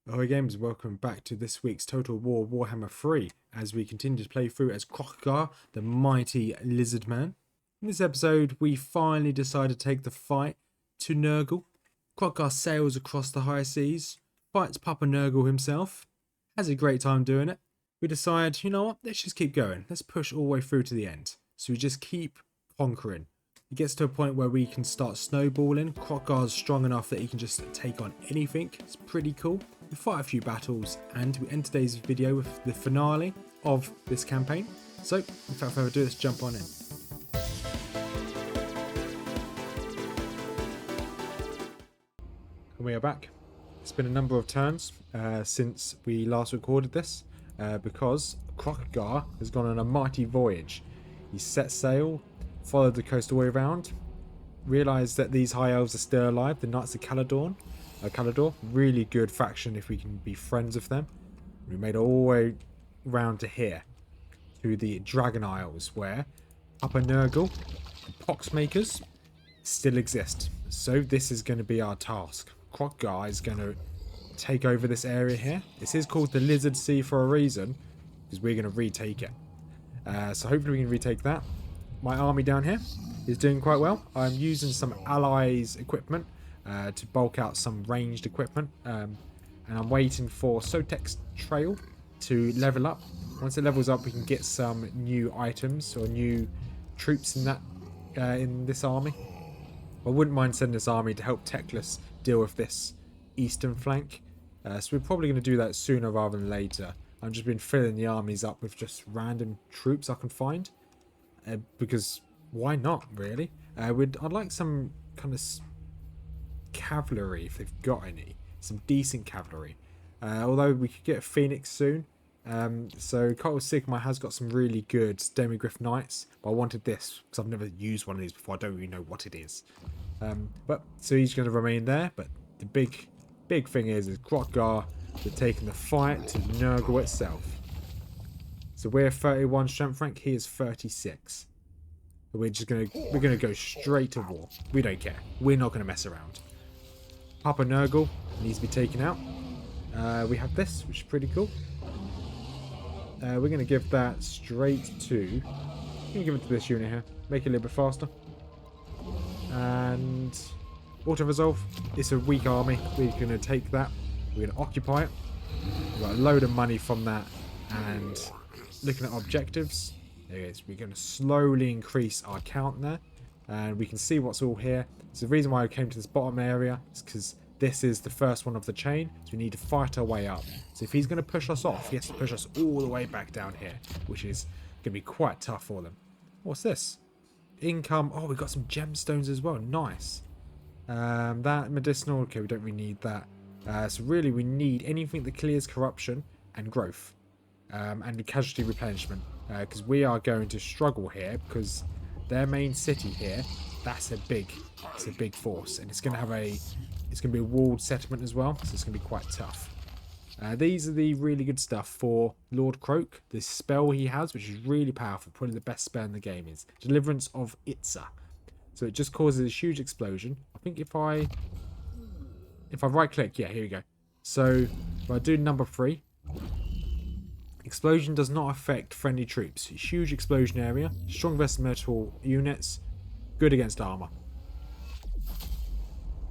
Ahoy gamers, welcome back to this week's Total War Warhammer 3 as we continue to play through as Kroq-Gar, the mighty Lizardman. In this episode, we finally decide to take the fight to Nurgle. Kroq-Gar sails across the high seas, fights Papa Nurgle himself, has a great time doing it. We decide, you know what, let's just keep going, let's push all the way through to the end. So we just keep conquering. It gets to a point where we can start snowballing. Kroq-Gar's strong enough that he can just take on anything. It's pretty cool. We fight a few battles and we end today's video with the finale of this campaign. So, without further ado, let's jump on in. And we are back. It's been a number of turns since we last recorded this because Kroq-Gar has gone on a mighty voyage. He set sail, followed the coast all the way around, realised that these high elves are still alive, the Knights of Caledor, really good faction if we can be friends with them. We made it all the way round to here, to the Dragon Isles, where Papa Nurgle, the Poxmakers, still exist. So this is going to be our task. Kroq-Gar is going to take over this area here. This is called the Lizard Sea for a reason, because we're going to retake it. So hopefully we can retake that. My army down here is doing quite well. I'm using some allies equipment to bulk out some ranged equipment, and I'm waiting for Sotek's Trail to level up. Once it levels up, we can get some new items or new troops in that in this army. I wouldn't mind sending this army to help Teclis deal with this eastern flank, so we're probably going to do that sooner rather than later. I've just been filling the armies up with just random troops I can find, because why not, really? I'd like some kind of cavalry if they've got any, some decent cavalry, although we could get a Phoenix soon. So Cult of Sigmar has got some really good Demigryph Knights, but I wanted this because I've never used one of these before. I don't really know what it is, but so he's going to remain there. But the big thing is Kroq-Gar taking the fight to Nurgle itself. So we're 31 strength rank, he is 36. We're gonna go straight to war. We don't care. We're not gonna mess around. Papa Nurgle needs to be taken out. We have this, which is pretty cool. We're gonna give that straight to. I'm gonna give it to this unit here. Make it a little bit faster. And auto resolve. It's a weak army. We're gonna take that. We're gonna occupy it. We've got a load of money from that, and looking at objectives, there it is. We're going to slowly increase our count there, and we can see what's all here. So the reason why I came to this bottom area is because this is the first one of the chain, so we need to fight our way up. So if he's going to push us off, he has to push us all the way back down here, which is going to be quite tough for them. What's this? Income. Oh, we've got some gemstones as well. Nice. That medicinal. Okay, we don't really need that. So really we need anything that clears corruption and growth. And the casualty replenishment, because we are going to struggle here, because their main city here, it's a big force, and it's going to be a walled settlement as well, so it's going to be quite tough. These are the really good stuff for Lord Kroq. This spell he has, which is really powerful, probably the best spell in the game, is Deliverance of Itza. So it just causes a huge explosion. I think if I right click, yeah, here we go. So if I do number 3. Explosion does not affect friendly troops. Huge explosion area. Strong versus metal units. Good against armor.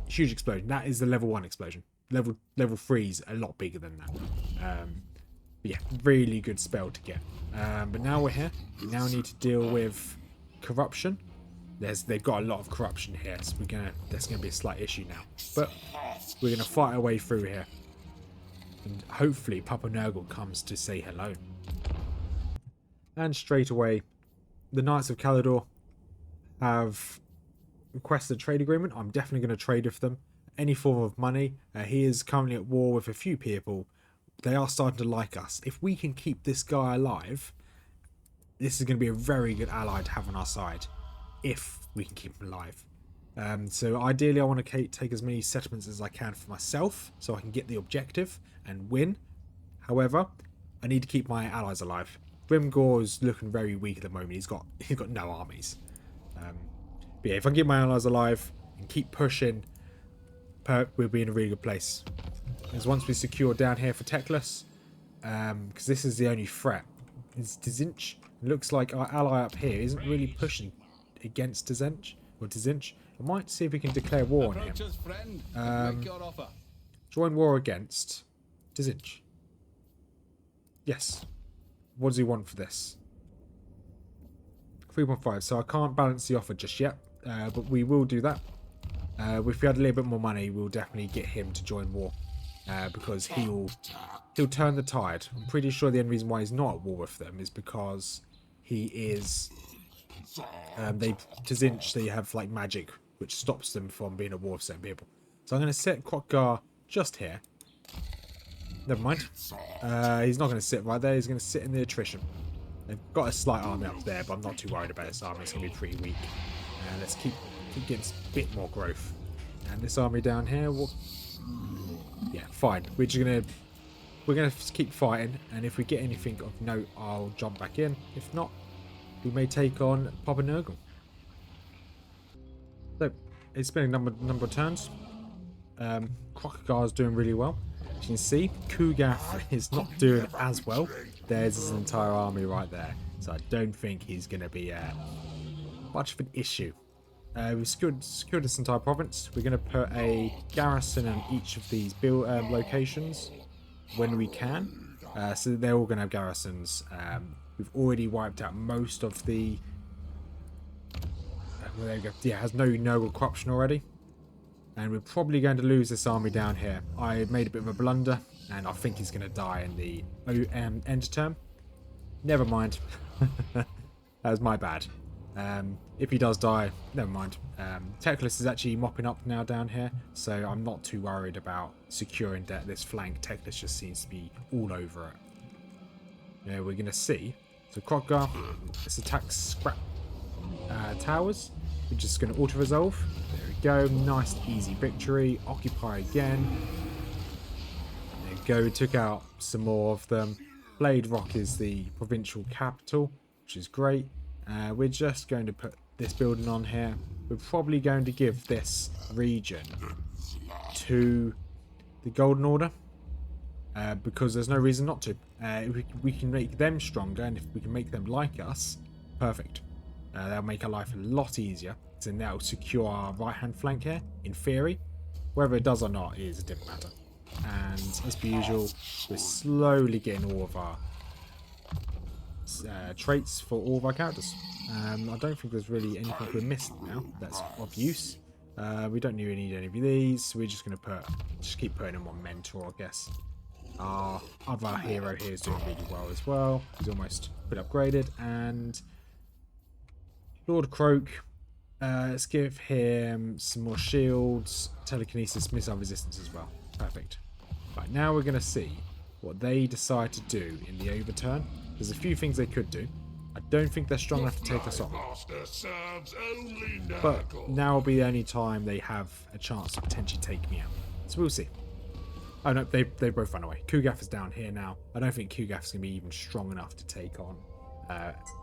Huge explosion. That is the level 1 explosion. Level 3 is a lot bigger than that. But yeah, really good spell to get. But now we're here. We now need to deal with corruption. They've got a lot of corruption here, so there's gonna be a slight issue now. But we're gonna fight our way through here. And hopefully Papa Nurgle comes to say hello. And straight away, the Knights of Caledor have requested a trade agreement. I'm definitely going to trade with them. Any form of money. He is currently at war with a few people. They are starting to like us. If we can keep this guy alive, this is going to be a very good ally to have on our side. If we can keep him alive. So ideally I want to take as many settlements as I can for myself, so I can get the objective and win. However, I need to keep my allies alive. Grimgor is looking very weak at the moment. He's got no armies. But yeah, if I can get my allies alive and keep pushing, we'll be in a really good place. is once we secure down here for Teclis, because this is the only threat, is Tzinch. It looks like our ally up here isn't really pushing against Tzinch. I might see if we can declare war on him. Join war against Tzinch. Yes. What does he want for this? 3.5. So I can't balance the offer just yet, but we will do that. If we had a little bit more money, we'll definitely get him to join war, because he'll turn the tide. I'm pretty sure the only reason why he's not at war with them is because he is. Tzinch, they have like magic which stops them from being at war with certain people. So I'm going to set Kroq-Gar just here. Never mind. He's not going to sit right there. He's going to sit in the attrition. They've got a slight army up there, but I'm not too worried about this army. It's going to be pretty weak. Let's keep getting a bit more growth. And this army down here, yeah, fine. We're gonna keep fighting, and if we get anything of note, I'll jump back in. If not, we may take on Papa Nurgle. So it's been a number of turns. Kroq-Gar is doing really well. As you can see, Kugath is not doing as well. There's his entire army right there, so I don't think he's going to be much of an issue. We've secured this entire province. We're going to put a garrison on each of these locations when we can. So they're all going to have garrisons. We've already wiped out most of the... there we go. Yeah, it has no Nurgle corruption already. And we're probably going to lose this army down here. I made a bit of a blunder, and I think he's going to die in the end term. Never mind. That was my bad. If he does die, never mind. Teclis is actually mopping up now down here, so I'm not too worried about securing this flank. Teclis just seems to be all over it. Yeah, we're going to see. So Kroq-Gar, let's attack scrap towers. We're just going to auto-resolve. There we go. Nice, easy victory. Occupy again. There we go. We took out some more of them. Blade Rock is the provincial capital, which is great. We're just going to put this building on here. We're probably going to give this region to the Golden Order, because there's no reason not to. We can make them stronger, and if we can make them like us, perfect. That'll make our life a lot easier. So that'll secure our right-hand flank here, in theory. Whether it does or not is a different matter. And as per usual, we're slowly getting all of our traits for all of our characters. I don't think there's really anything we're missing now that's of use. We don't really need any of these, so we're just going to keep putting them on mentor, I guess. Our other hero here is doing really well as well. He's almost been upgraded. And Lord Kroq, let's give him some more shields, telekinesis, missile resistance as well. Perfect. Right, now we're going to see what they decide to do in the overturn. There's a few things they could do. I don't think they're strong enough to take us on. But now will be the only time they have a chance to potentially take me out. So we'll see. Oh no, they both run away. Kugath is down here now. I don't think Kugath is going to be even strong enough to take on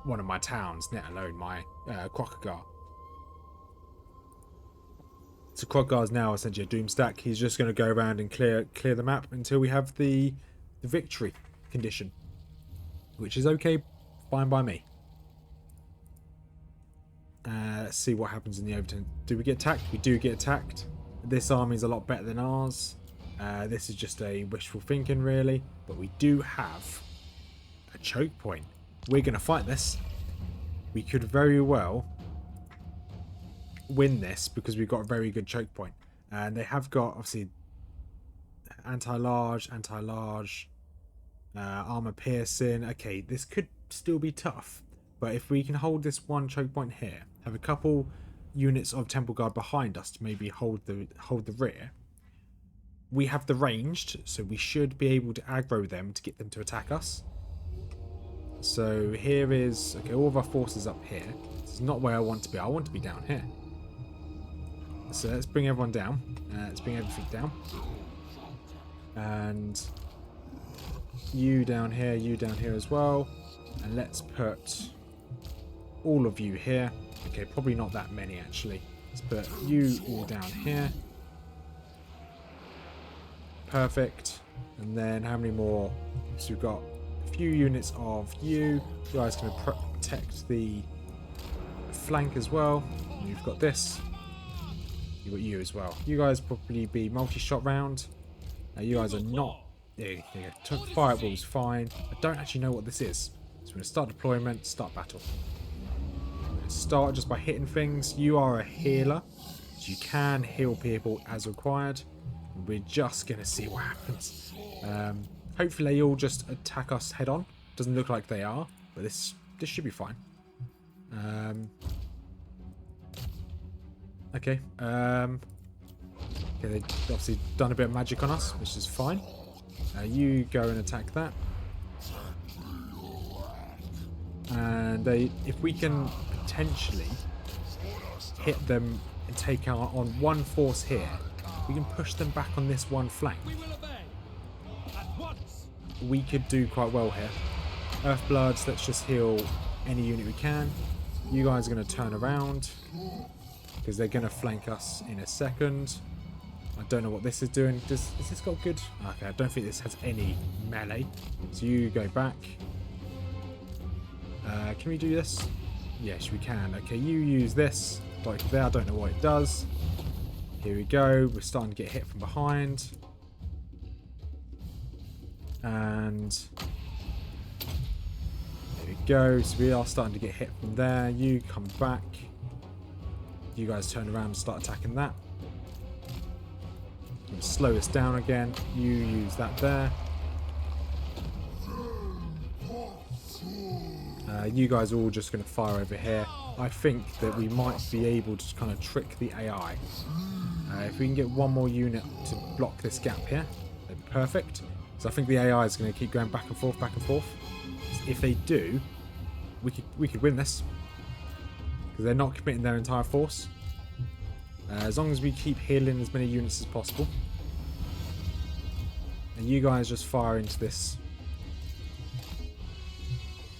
one of my towns, let alone my Kroq-Gar. So Kroq-Gar is now essentially a doom stack. He's just going to go around and clear the map until we have the victory condition, which is okay, fine by me. Let's see what happens in the overturn. Do we get attacked? We do get attacked. This army is a lot better than ours. This is just a wishful thinking, really. But we do have a choke point. We're going to fight this. We could very well win this because we've got a very good choke point. And they have got, obviously, anti-large, armor piercing. Okay, this could still be tough. But if we can hold this one choke point here, have a couple units of Temple Guard behind us to maybe hold the rear. We have the ranged, so we should be able to aggro them to get them to attack us. So here is... okay, all of our forces up here. This is not where I want to be. I want to be down here. So let's bring everyone down. Let's bring everything down. And you down here as well. And let's put all of you here. Okay, probably not that many actually. Let's put you all down here. perfect. And then how many more? So we've got a few units of you. You guys can protect the flank as well. And you've got this. You've got you as well. You guys probably be multi-shot round. You guys are not. There you go. Fireball's fine. I don't actually know what this is. So we're going to start deployment, start battle. I'm going to start just by hitting things. You are a healer, so you can heal people as required. We're just going to see what happens. Hopefully they all just attack us head on. Doesn't look like they are, but this should be fine. Okay. Okay, they've obviously done a bit of magic on us, which is fine. You go and attack that. And if we can potentially hit them and take out on one force here, we can push them back on this one flank. We could do quite well here. Earthbloods, let's just heal any unit we can. You guys are going to turn around because they're going to flank us in a second. I don't know what this is doing. Has this got good? Okay, I don't think this has any melee. So you go back. Can we do this? Yes, we can. Okay, you use this. Like there, I don't know what it does. Here we go. We're starting to get hit from behind. And there we go. So we are starting to get hit from there. You come back. You guys turn around and start attacking that. Slow us down again. You use that there. You guys are all just going to fire over here. I think that we might be able to kind of trick the AI. If we can get one more unit to block this gap here, then perfect. So I think the AI is going to keep going back and forth, back and forth. If they do, we could win this because they're not committing their entire force. As long as we keep healing as many units as possible. And you guys just fire into this.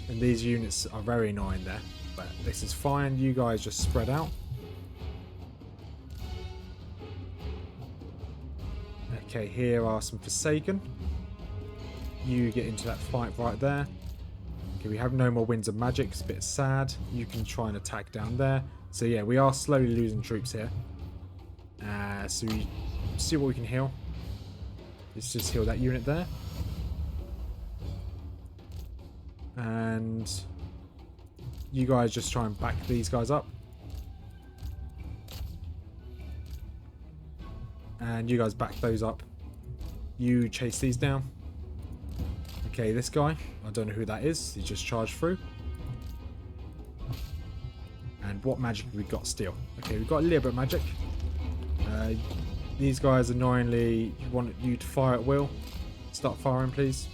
And these units are very annoying there. But this is fine. You guys just spread out. Okay, here are some Forsaken. You get into that fight right there. Okay, we have no more Winds of Magic. It's a bit sad. You can try and attack down there. So yeah, we are slowly losing troops here. So we see what we can heal. Let's just heal that unit there. And you guys just try and back these guys up. And you guys back those up. You chase these down. Okay, this guy, I don't know who that is. He just charged through. And what magic have we got still? Okay, we've got a little bit of magic. These guys annoyingly want you to fire at will. Start firing, please.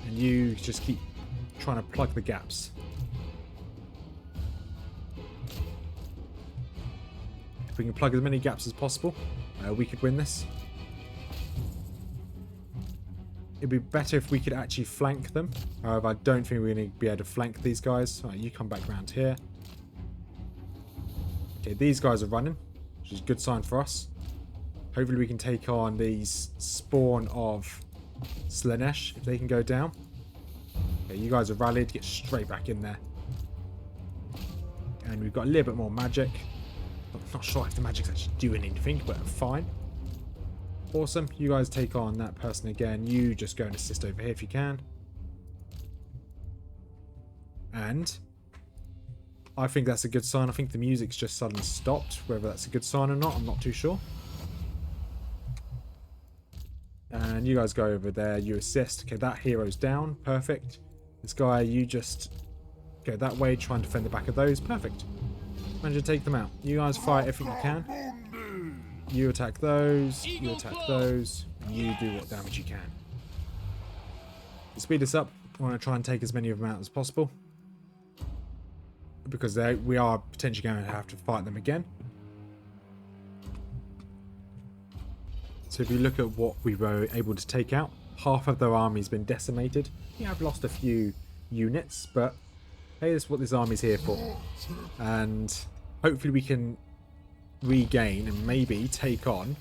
And you just keep trying to plug the gaps. If we can plug as many gaps as possible, we could win this. It'd be better if we could actually flank them. However, I don't think we're going to be able to flank these guys. Right, you come back around here. Okay, these guys are running, which is a good sign for us. Hopefully we can take on these spawn of Slanesh if they can go down. Okay, you guys are rallied. Get straight back in there. And we've got a little bit more magic. I'm not sure if the magic's actually doing anything, but fine. Awesome. You guys take on that person again. You just go and assist over here if you can. And I think that's a good sign. I think the music's just suddenly stopped. Whether that's a good sign or not, I'm not too sure. And you guys go over there. You assist. Okay, that hero's down. Perfect. This guy, you just go that way. Try and defend the back of those. Perfect. Manage to take them out. You guys fight everything you can. You attack those. You attack those. And you do what damage you can. To speed this up, I want to try and take as many of them out as possible. Because we are potentially going to have to fight them again. So if you look at what we were able to take out, half of their army's been decimated. Yeah, I've lost a few units, but hey, that's what this army's here for. And hopefully we can regain and maybe take on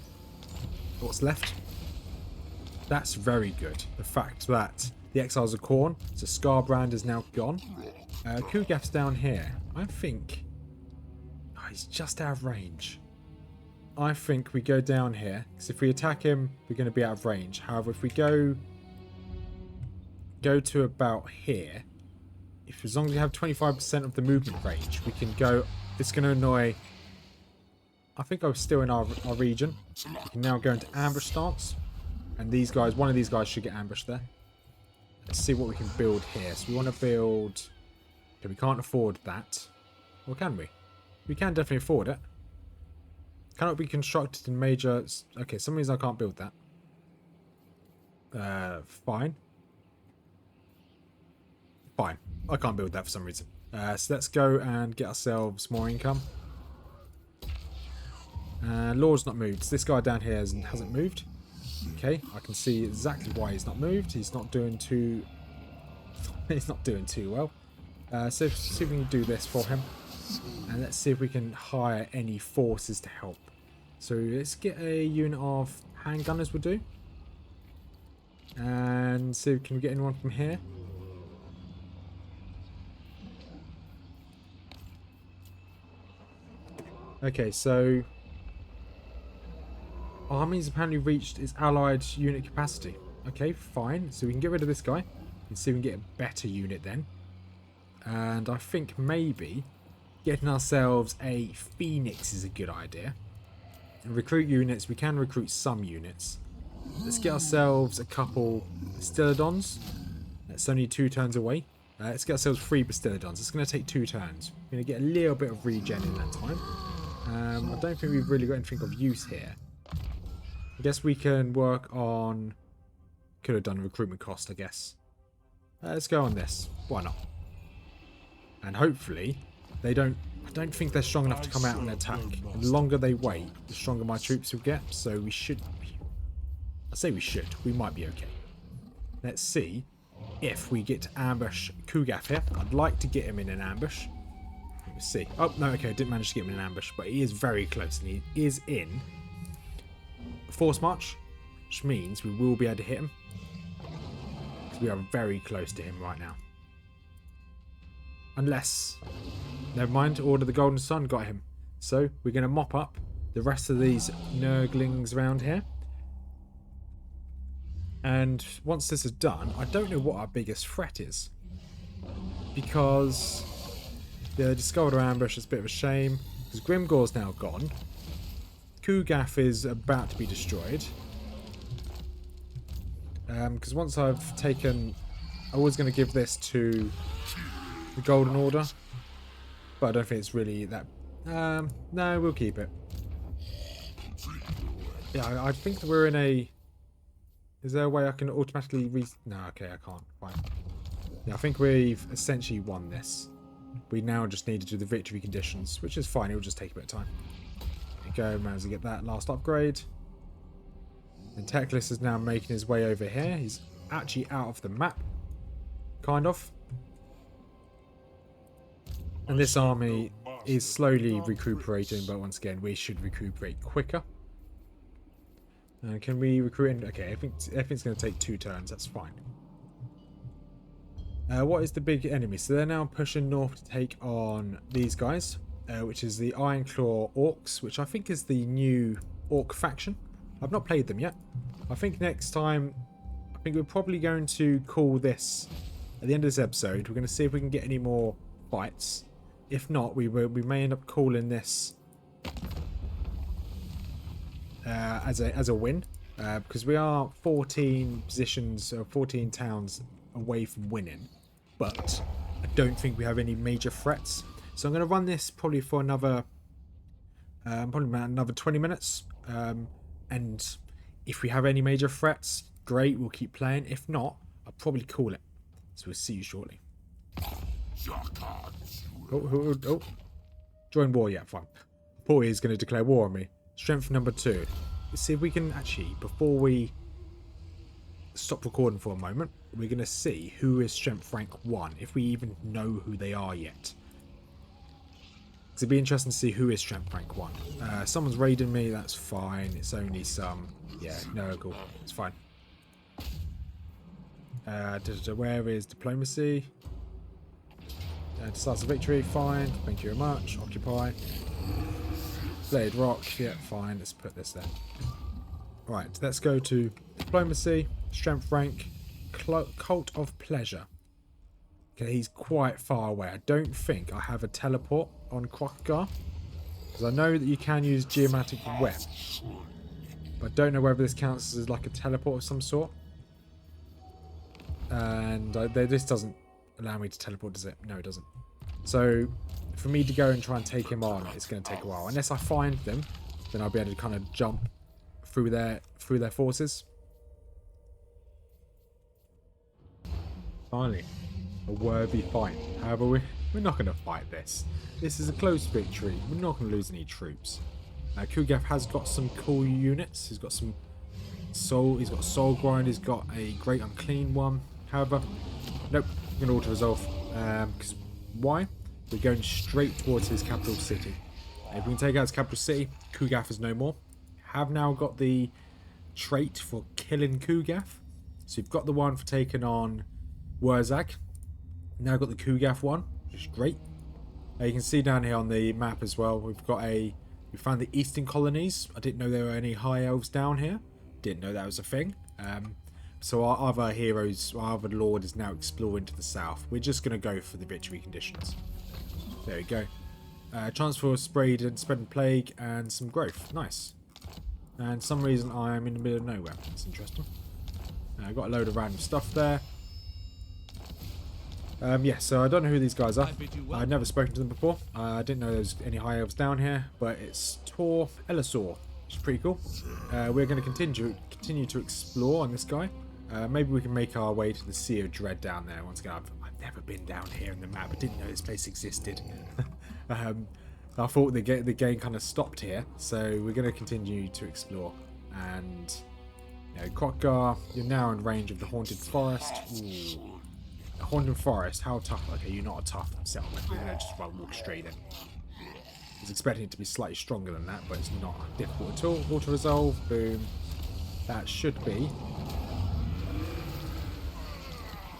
what's left. That's very good. The fact that the Exiles of Khorne, so Scarbrand is now gone. Kugaf's down here. I think... Oh, he's just out of range. I think we go down here, because if we attack him, we're going to be out of range. However, if we go to about here, as long as we have 25% of the movement range, we can go... It's going to annoy... I think I was still in our region. We can now go into ambush stance. And these guys, one of these guys should get ambushed there. Let's see what we can build here. So we want to build... Okay, we can't afford that. Or can we? We can definitely afford it. Cannot be constructed in major... Okay, some reason I can't build that. Fine. Fine. I can't build that for some reason. So let's go and get ourselves more income. Law's not moved. So this guy down here hasn't moved. Okay, I can see exactly why he's not moved. He's not doing too... He's not doing too well. So see if we can do this for him. And let's see if we can hire any forces to help. So let's get a unit of handgunners will do. And see if can we get anyone from here. Okay, so army's apparently reached its allied unit capacity. Okay, fine. So we can get rid of this guy and see if we can get a better unit then. And I think maybe getting ourselves a Phoenix is a good idea. And recruit units, we can recruit some units. Let's get ourselves a couple Bastillodons. That's only 2 turns away. Let's get ourselves 3 Bastillodons. It's going to take 2 turns. We're going to get a little bit of regen in that time. I don't think we've really got anything of use here. I guess we can work on... Could have done recruitment cost, I guess. Let's go on this. Why not? And hopefully they don't... I don't think they're strong enough to come out and attack. And the longer they wait, the stronger my troops will get. So we should... I say we should. We might be okay. Let's see if we get to ambush Kugaf here. I'd like to get him in an ambush. Let's see. Oh, no, okay. I didn't manage to get him in an ambush. But he is very close. And he is in force march. Which means we will be able to hit him. Because we are very close to him right now. Unless... Never mind. Order the Golden Sun got him. So we're going to mop up the rest of these nurglings around here. And once this is done, I don't know what our biggest threat is. Because the Discovered Ambush is a bit of a shame. Because Grimgor's now gone. Kugaf is about to be destroyed. Because once I've taken... I was going to give this to the Golden Order. But I don't think it's really that... no, we'll keep it. Yeah, I think that we're in a... Is there a way I can automatically No, okay, I can't. Fine. Yeah, I think we've essentially won this. We now just need to do the victory conditions, which is fine. It'll just take a bit of time. There you go, managed to get that last upgrade. And Teclis is now making his way over here. He's actually out of the map. Kind of. And this army is slowly recuperating, but once again, we should recuperate quicker. Can we recruit in? Okay, everything's going to take 2 turns. That's fine. What is the big enemy? So they're now pushing north to take on these guys, which is the Ironclaw Orcs, which I think is the new Orc faction. I've not played them yet. I think next time, I think we're probably going to call this, at the end of this episode, we're going to see if we can get any more fights. If not, we may end up calling this as a win, because we are 14 positions, 14 towns away from winning, but I don't think we have any major threats. So I'm going to run this probably for another, probably about another 20 minutes. And if we have any major threats, great, we'll keep playing. If not, I'll probably call it. So we'll see you shortly. Oh. Join war, yeah, fine. Paul is going to declare war on me. Strength number 2. Let's see if we can actually, before we stop recording for a moment, we're going to see who is strength rank 1, if we even know who they are yet. Because it'd be interesting to see who is strength rank 1. Someone's raiding me, that's fine. It's only some... Yeah, no, cool. It's fine. Where is diplomacy? Decisive victory, fine. Thank you very much. Occupy. Blade rock, yeah, fine. Let's put this there. Right, let's go to diplomacy, strength rank, cult of pleasure. Okay, he's quite far away. I don't think I have a teleport on Kroq-Gar, because I know that you can use geomatic web, but I don't know whether this counts as like a teleport of some sort. And this doesn't allow me to teleport, does it? No, it doesn't. So for me to go and try and take him on, it's going to take a while. Unless I find them, then I'll be able to kind of jump through their forces. Finally, a worthy fight. However, we're not going to fight this. This is a close victory. We're not going to lose any troops. Kugath has got some cool units. He's got some soul. He's got soul grind. He's got a great unclean one. However, nope. I'm going to auto resolve. Because why? We're going straight towards his capital city. If we can take out his capital city, Kugath is no more. Have now got the trait for killing Kugath. So you've got the one for taking on Wurzag. Now got the Kugath one, which is great. You can see down here on the map as well, we found the eastern colonies. I didn't know there were any high elves down here. Didn't know that was a thing. So our other heroes, our other lord is now exploring to the south. We're just going to go for the victory conditions. There we go. Chance for spread and plague and some growth. Nice. And for some reason I'm in the middle of nowhere. That's interesting. I've got a load of random stuff there. Yeah, so I don't know who these guys are. I've never spoken to them before. I didn't know there was any high elves down here, but it's Tor Elisor, which is pretty cool. We're going to continue to explore on this guy. Maybe we can make our way to the Sea of Dread down there once again. I've never been down here in the map. I didn't know this place existed. I thought the game kind of stopped here, so we're going to continue to explore. And Kroq-Gar, you're now in range of the Haunted Forest. Ooh. The Haunted Forest, how tough? Okay, you're not a tough settlement. We're going to just walk straight in. I was expecting it to be slightly stronger than that, but it's not difficult at all. Auto resolve, boom. That should be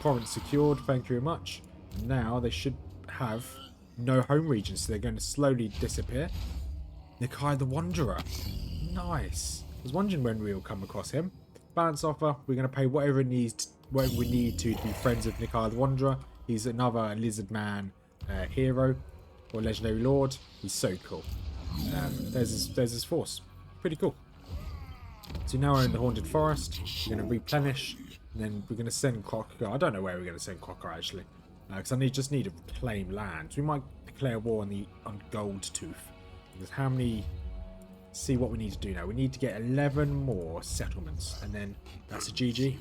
province secured. Thank you very much. Now they should have no home regions, so they're going to slowly disappear. Nikai the Wanderer, nice. I was wondering when we will come across him. Balance offer. We're going to pay whatever we need to be friends with Nikai the Wanderer. He's another Lizardman hero or legendary lord. He's so cool. There's his force. Pretty cool. So now we're in the Haunted Forest. We're going to replenish, and then we're going to send Kroq-Gar. I don't know where we're going to send Kroq-Gar actually, because I just need to claim land. We might declare war on Gold Tooth. Because how many? See what we need to do now. We need to get 11 more settlements, and then that's a GG.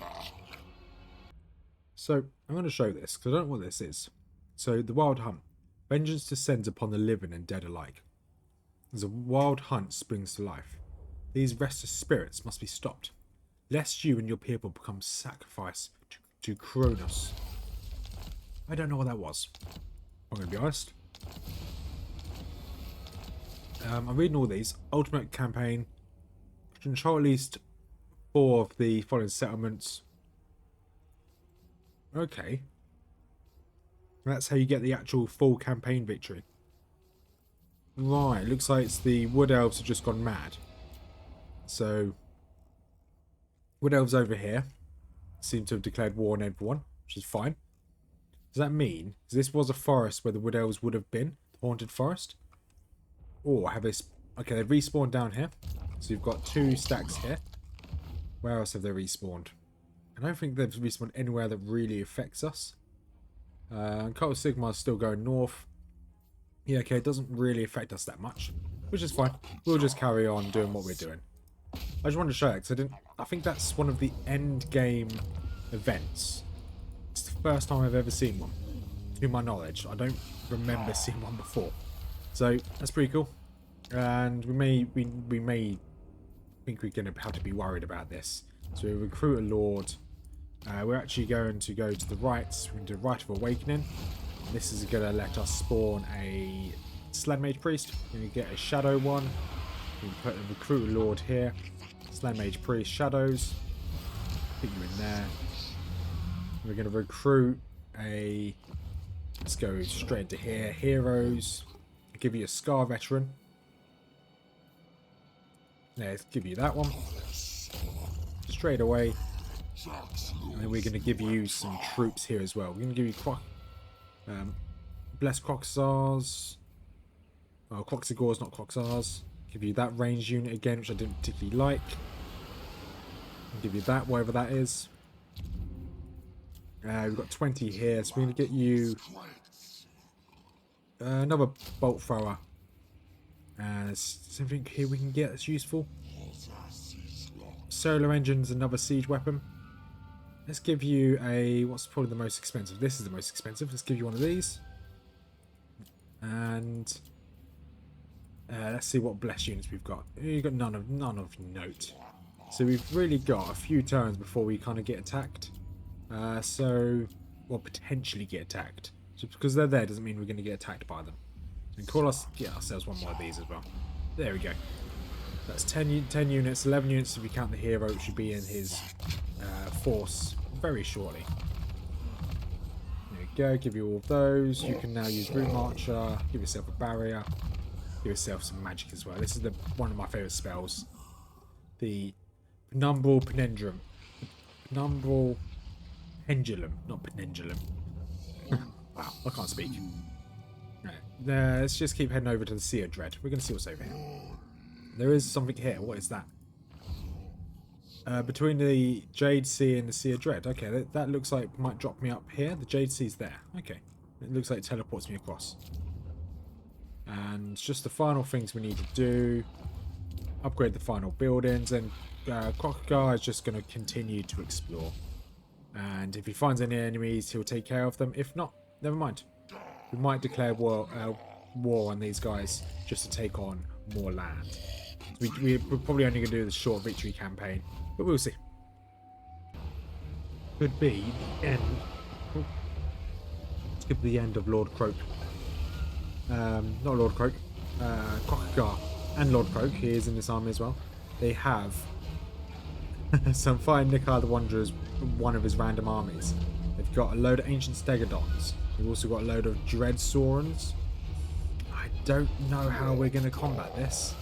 So I'm going to show this because I don't know what this is. So the Wild Hunt. Vengeance descends upon the living and dead alike. As a wild hunt springs to life, these restless spirits must be stopped, lest you and your people become sacrifice to Kronos. I don't know what that was. I'm going to be honest. I'm reading all these. Ultimate campaign. Control at least 4 of the following settlements. Okay. That's how you get the actual full campaign victory. Right, looks like it's the Wood Elves have just gone mad. So, Wood Elves over here seem to have declared war on everyone, which is fine. Does that mean this was a forest where the Wood Elves would have been? The Haunted Forest? Or have they... Okay, they've respawned down here. So you've got 2 stacks here. Where else have they respawned? I don't think they've respawned anywhere that really affects us. Cult of Sigmar is still going north. Yeah, okay, it doesn't really affect us that much, which is fine. We'll just carry on doing what we're doing. I just wanted to show it because I think that's one of the end game events. It's the first time I've ever seen one, to my knowledge. I don't remember seeing one before, so that's pretty cool. And we may think we're going to have to be worried about this. So we recruit a lord. We're actually going to go to the rites. We're going to do Rite of Awakening. This is going to let us spawn a Sled Mage Priest. You're going to get a Shadow one. You can put a Recruiter Lord here. Sled Mage Priest, Shadows. Put you in there. We're going to recruit a... Let's go straight into here. Heroes. I'll give you a Scar Veteran. Let's give you that one. Straight away. And then we're going to give you some troops here as well. We're going to give you Blessed Kroq-Gars. Oh, Kroq-Gars, not Kroq-Gars. Give you that range unit again, which I didn't particularly like. I'll give you that, whatever that is. We've got 20 here, so we're going to get you another Bolt Thrower. And there's something here we can get that's useful. Solar Engine's another siege weapon. Let's give you a... What's probably the most expensive? This is the most expensive. Let's give you one of these. And... let's see what blessed units we've got. You've got none of note. So we've really got a few turns before we kind of get attacked. Well, potentially get attacked. Just because they're there doesn't mean we're going to get attacked by them. So we can get ourselves one more of these as well. There we go. That's 10 units, 11 units if you count the hero, which should be in his force very shortly. There we go, give you all of those. You can now use Root Marcher, give yourself a barrier, give yourself some magic as well. This is one of my favourite spells. The Penumbral Pendulum. Penumbral Pendulum, not Penendulum. Wow, I can't speak. Right, let's just keep heading over to the Sea of Dread. We're going to see what's over here. There is something here. What is that? Between the Jade Sea and the Sea of Dread. Okay, that looks like it might drop me up here. The Jade Sea's there. Okay. It looks like it teleports me across. And just the final things we need to do. Upgrade the final buildings. And Kroq-Gar is just going to continue to explore. And if he finds any enemies, he'll take care of them. If not, never mind. We might declare war on these guys just to take on more land. We're probably only going to do the short victory campaign, but we'll see. Could be the end. Skip the end of Lord Kroq. Not Lord Kroq. Kroq-Gar and Lord Kroq. He is in this army as well. They have some fine Nikar the Wanderers, one of his random armies. They've got a load of ancient Stegodons. They've also got a load of Dread Saurons. I don't know how we're going to combat this.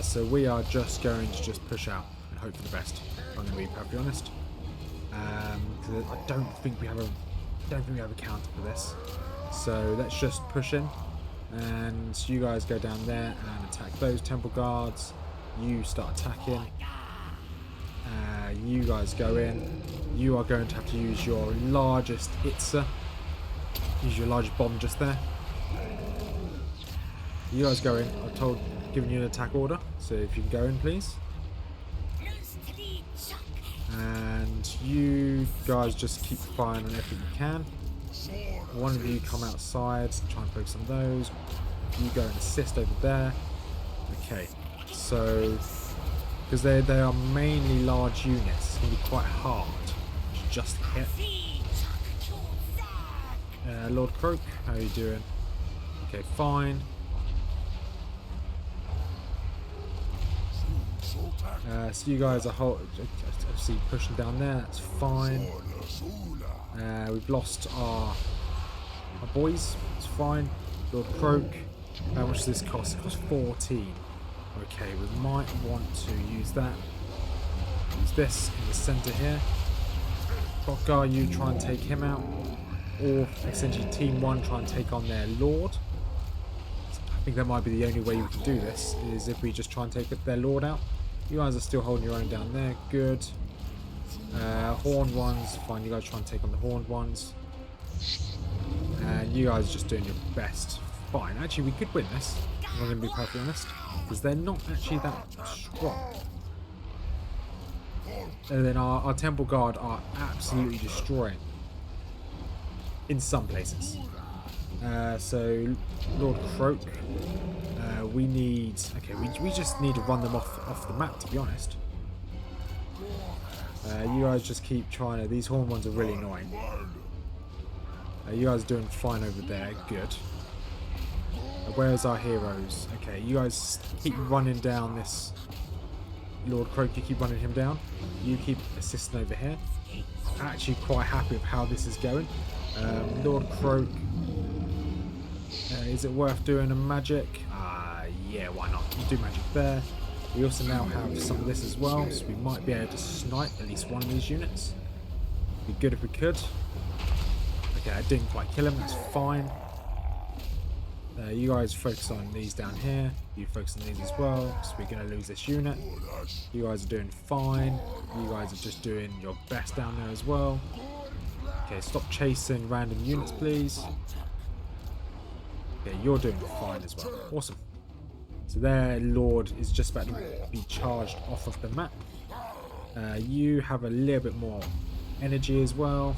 So we are just going to push out and hope for the best. I'm going to be perfectly honest. I don't think we have a counter for this. So let's just push in, and you guys go down there and attack those temple guards. You start attacking. You guys go in. You are going to have to use your largest Itza. Use your largest bomb just there. You guys go in. I've given you an attack order, so if you can go in, please. And you guys just keep firing on everything you can. One of you come outside and try and focus on those. You go and assist over there. Okay, so because they are mainly large units, it's going to be quite hard to just hit. Lord Kroq, how are you doing? Okay, fine. So you guys are obviously pushing down there, that's fine. We've lost our boys, it's fine. Lord Kroq, how much does this cost? It costs 14. Okay, we might want to use that. Use this in the centre here. Kroq-Gar, you try and take him out. Or essentially Team 1 try and take on their Lord. I think that might be the only way we can do this, is if we just try and take their Lord out. You guys are still holding your own down there, good. Horned ones, fine, you guys try and take on the horned ones. And you guys are just doing your best. Fine, actually we could win this, I'm going to be perfectly honest, because they're not actually that strong. And then our Temple Guard are absolutely destroying in some places. So Lord Kroq, we need, okay, we just need to run them off the map, to be honest. You guys just keep trying to, these horn ones are really annoying. You guys are doing fine over there, good. where's our heroes? Okay, you guys keep running down this Lord Kroq. You keep running him down. You keep assisting over here. Actually quite happy with how this is going. Lord Kroq. Is it worth doing a magic? Yeah, why not? You do magic there. We also now have some of this as well, so we might be able to snipe at least one of these units. Be good if we could. Okay, I didn't quite kill him, that's fine. You guys focus on these down here. You focus on these as well, so we're going to lose this unit. You guys are doing fine. You guys are just doing your best down there as well. Okay, stop chasing random units, please. Okay, you're doing fine as well. Awesome. So their Lord is just about to be charged off of the map. You have a little bit more energy as well.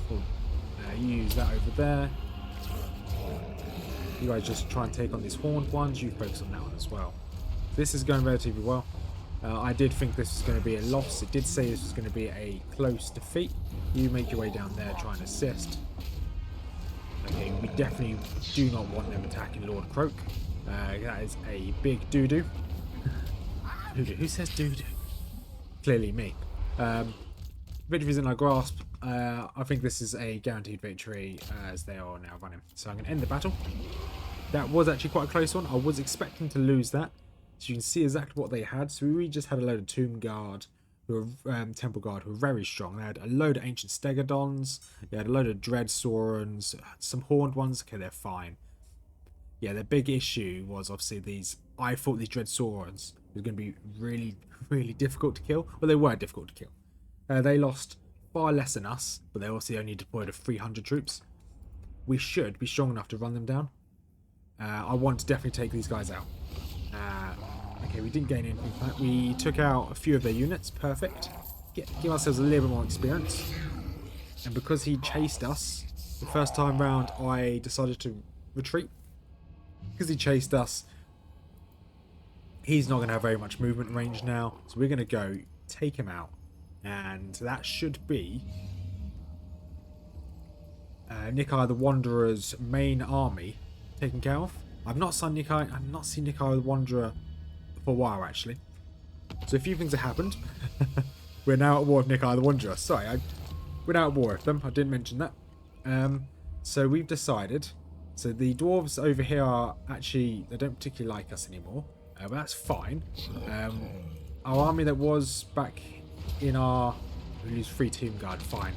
You use that over there. You guys just try and take on these horned ones. You focus on that one as well. This is going relatively well. I did think this was going to be a loss. It did say this was going to be a close defeat. You make your way down there, try and assist. Okay, we definitely do not want them attacking Lord Kroq. That is a big doo-doo. Who says doo-doo? Clearly me. Victory's in our grasp. I think this is a guaranteed victory as they are now running. So I'm going to end the battle. That was actually quite a close one. I was expecting to lose that. So you can see exactly what they had. So we just had a load of Tomb Guard, who were Temple Guard, who were very strong. They had a load of Ancient Stegodons. They had a load of Dread Saurons, some Horned ones. Okay, they're fine. Yeah, the big issue was obviously these. I thought these Dread Saurons were going to be really, really difficult to kill. Well, they were difficult to kill. They lost far less than us, but they also only deployed 300 troops. We should be strong enough to run them down. I want to definitely take these guys out. Okay, we didn't gain anything from that. We took out a few of their units. Perfect. Give ourselves a little bit more experience. And because he chased us the first time round, I decided to retreat. Because he chased us, he's not going to have very much movement range now. So we're going to go take him out. And that should be Nikai the Wanderer's main army taken care of. I've not seen Nikai the Wanderer for a while, actually. So a few things have happened. We're now at war with Nikai the Wanderer. Sorry, we're now at war with them. I didn't mention that. So we've decided. So the dwarves over here are actually, they don't particularly like us anymore. But that's fine. Our army that was back in our... We lose 3 Tomb Guard, fine.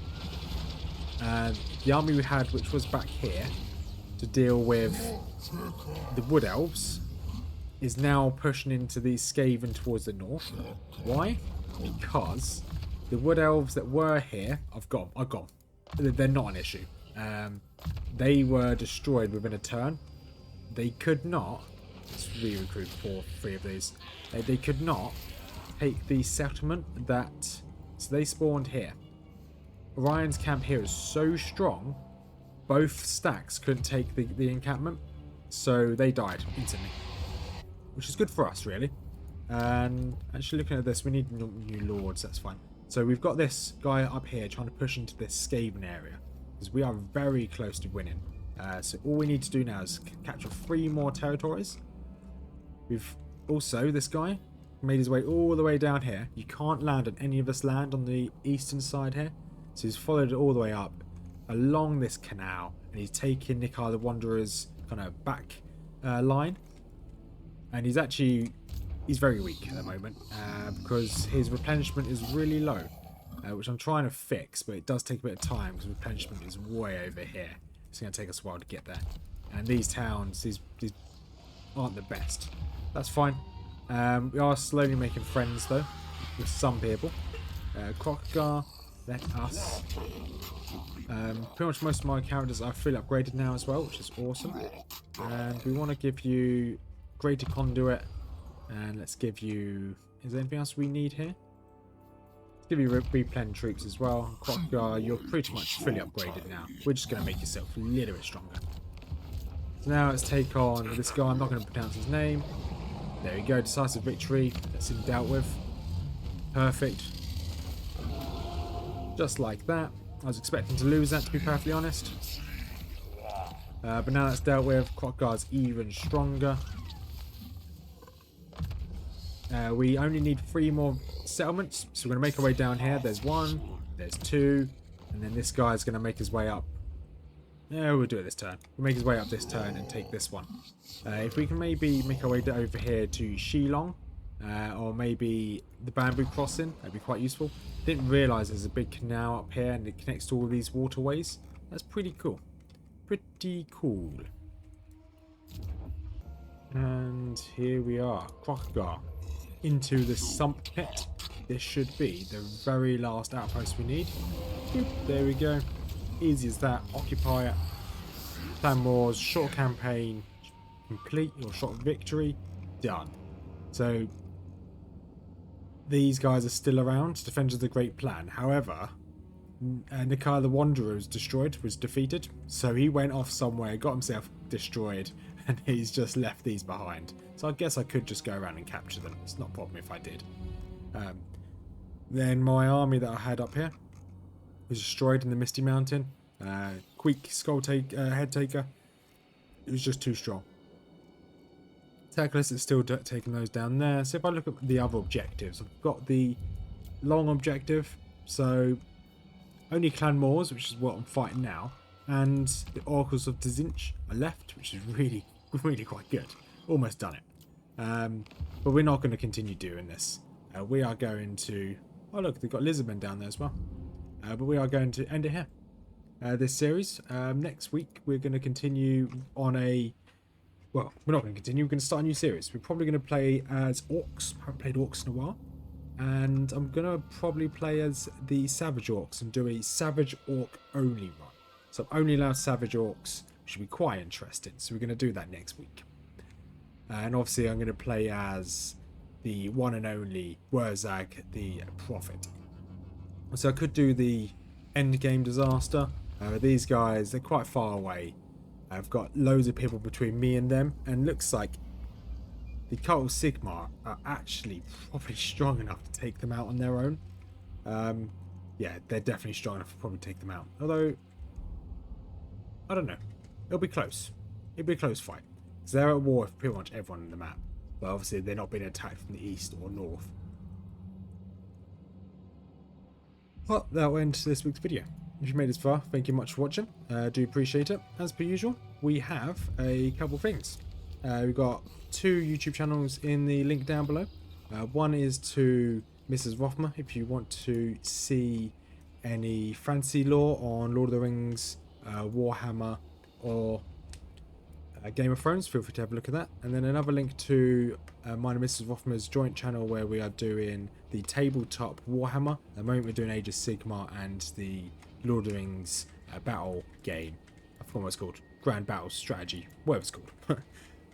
The army we had, which was back here, to deal with the Wood Elves, is now pushing into the Skaven towards the north. Why? Because the Wood Elves that were here, are gone. They're not an issue. They were destroyed within a turn. They could not... Let's re-recruit 3 of these. They could not take the settlement that... So they spawned here. Orion's camp here is so strong, both stacks couldn't take the encampment, so they died instantly. Which is good for us, really. And actually looking at this, we need new lords, that's fine. So we've got this guy up here trying to push into this Skaven area, because we are very close to winning. So all we need to do now is capture 3 more territories. We've also, this guy made his way all the way down here. You can't land on any of this land on the eastern side here. So he's followed it all the way up along this canal, and he's taken Nikai the Wanderer's kind of back line. And he's very weak at the moment because his replenishment is really low, which I'm trying to fix, but it does take a bit of time because replenishment is way over here. It's going to take us a while to get there. And these towns, these aren't the best. That's fine. We are slowly making friends though with some people. Kroq-Gar, let us. Pretty much most of my characters are fully upgraded now as well, which is awesome. And we want to give you greater conduit, and let's give you... Is there anything else we need here? Let's give you replen troops as well. Kroq-Gar, you're pretty much fully upgraded now. We're just going to make yourself a little bit stronger. So now let's take on this guy. I'm not going to pronounce his name. There we go, decisive victory. That's him dealt with. Perfect. Just like that. I was expecting to lose that, to be perfectly honest. But now that's dealt with, Kroq-Gar's even stronger. We only need 3 more settlements, so we're going to make our way down here. There's 1, there's 2, and then this guy's going to make his way up. Yeah, we'll do it this turn. We'll make his way up this turn and take this one. If we can maybe make our way over here to Shillong, or maybe the Bamboo Crossing, that'd be quite useful. Didn't realise there's a big canal up here and it connects to all these waterways. That's pretty cool. Pretty cool. And here we are, Kroq-Gar. Into the sump pit. This should be the very last outpost we need. Boop, there we go. Easy as that. Occupy it. Plan wars, short campaign, complete, or short victory, done. So these guys are still around. Defenders of the Great Plan. However, Nikai the Wanderer was defeated. So he went off somewhere, got himself destroyed, and he's just left these behind. So I guess I could just go around and capture them. It's not a problem if I did. Then my army that I had up here was destroyed in the Misty Mountain. Quick head taker. It was just too strong. Teclis is still taking those down there. So if I look at the other objectives, I've got the long objective. So only Clan Moors, which is what I'm fighting now, and the Oracles of Tzinch are left, which is really, really quite good. Almost done it. But we're not going to continue doing this. We are going to... Oh look, they've got Lizardmen down there as well. But we are going to end it here. This series. Next week we're going to continue on a... Well, we're not going to continue. We're going to start a new series. We're probably going to play as Orcs. I haven't played Orcs in a while. And I'm going to probably play as the Savage Orcs and do a Savage Orc only run. So I'm only allowed Savage Orcs, which should be quite interesting. So we're going to do that next week. And obviously I'm going to play as the one and only Wurzag the Prophet. So I could do the endgame disaster. These guys, they're quite far away. I've got loads of people between me and them, and looks like the Cult of Sigmar are actually probably strong enough to take them out on their own. Yeah, they're definitely strong enough to probably take them out. Although, I don't know. It'll be close. It'll be a close fight. Because they're at war with pretty much everyone on the map. But obviously they're not being attacked from the east or north. Well, that'll end this week's video. If you made this far, thank you much for watching. Do appreciate it. As per usual, we have a couple things. We've got 2 YouTube channels in the link down below. One is to Mrs Rothmers if you want to see any fantasy lore on Lord of the Rings, Warhammer, or Game of Thrones. Feel free to have a look at that. And then another link to mine and Mrs Rothmers joint channel where we are doing the tabletop Warhammer. At the moment we're doing Age of Sigmar and the Lord of the Rings battle game. I forgot what it's called. Grand Battle Strategy. Whatever it's called.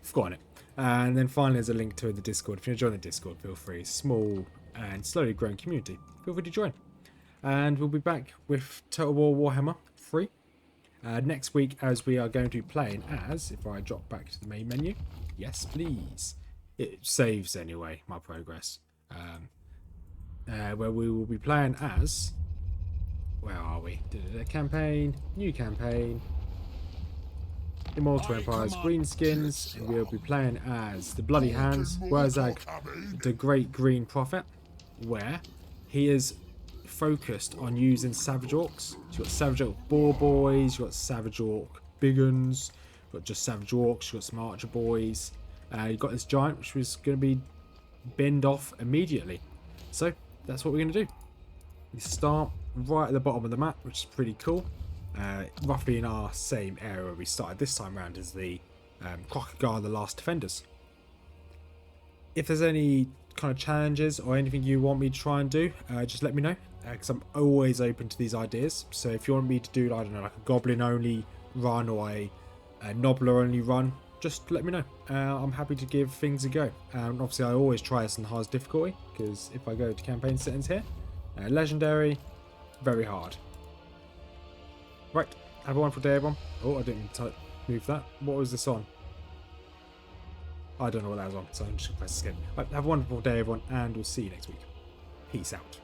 Forgotten it. And then finally there's a link to the Discord. If you want to join the Discord, feel free. Small and slowly growing community. Feel free to join. And we'll be back with Total War Warhammer 3. Next week, as we are going to be playing as, if I drop back to the main menu, yes please, it saves anyway, my progress, where we will be playing as, where are we, campaign, new campaign, Immortal Empires, Greenskins, and we'll be playing as the Bloody Hands, Wurzag the Great Green Prophet, where he is focused on using Savage Orcs. You've got Savage Orc Boar Boys, you've got Savage Orc Big Uns, you've got just Savage Orcs, you've got some Archer Boys. You've got this Giant, which was going to be binned off immediately. So that's what we're going to do. We start right at the bottom of the map, which is pretty cool. Roughly in our same area where we started this time around as the Kroq-Gar, the Last Defenders. If there's any kind of challenges or anything you want me to try and do, just let me know, because I'm always open to these ideas. So if you want me to do, I don't know, like a Goblin only run or a Nobbler only run, just let me know. I'm happy to give things a go. Obviously I always try this on the hardest difficulty, because if I go to campaign settings here, Legendary, very hard. Right, have a wonderful day everyone. Oh, I didn't mean to move that. What was this on? I don't know what that was on, so I'm just going to press escape. Right, have a wonderful day everyone, and we'll see you next week. Peace out.